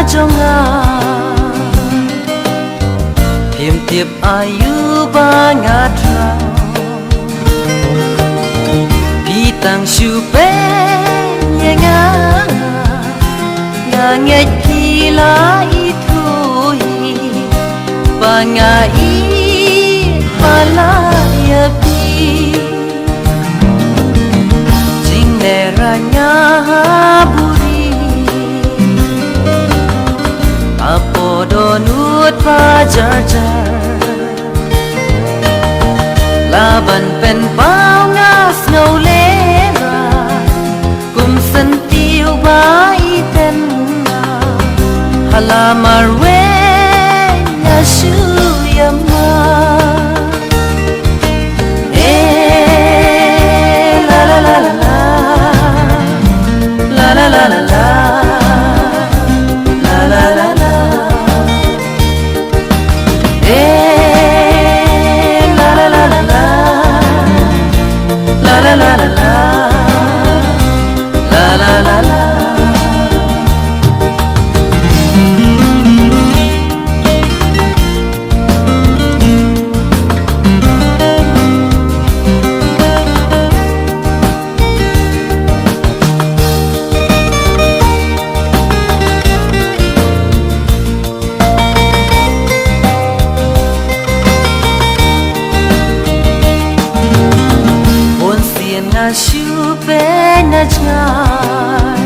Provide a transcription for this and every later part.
trong thêm tiếp ayu ba ngã trao đi tăng siêu bé nhẹ ngã nghe khi lá ít thôi ba ngã ít ba lá ya bi chính nè ra nhã buri apo do nuốt ba jar jar la ban pen bao ngã snow lê ra cùng sân tiêu ba iten hala marwe na shu yama la la la la la la la la la shu pe na chai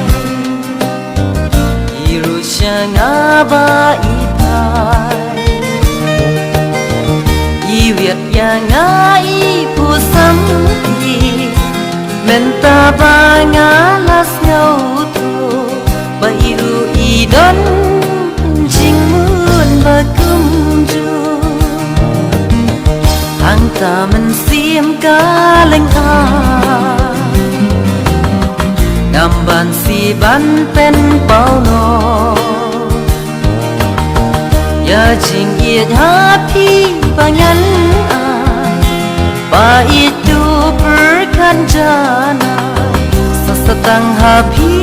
irusha nga ba ipai i viet ya nga i pu sam pi menta ba nga las ngau tu ba iru i don jing mun ba kum ju hang ta man sim ka leng a ngam ban si ban pen bao no ya jing ye ha pi ba ngan a ba itu per kan jana sa sa tang ha pi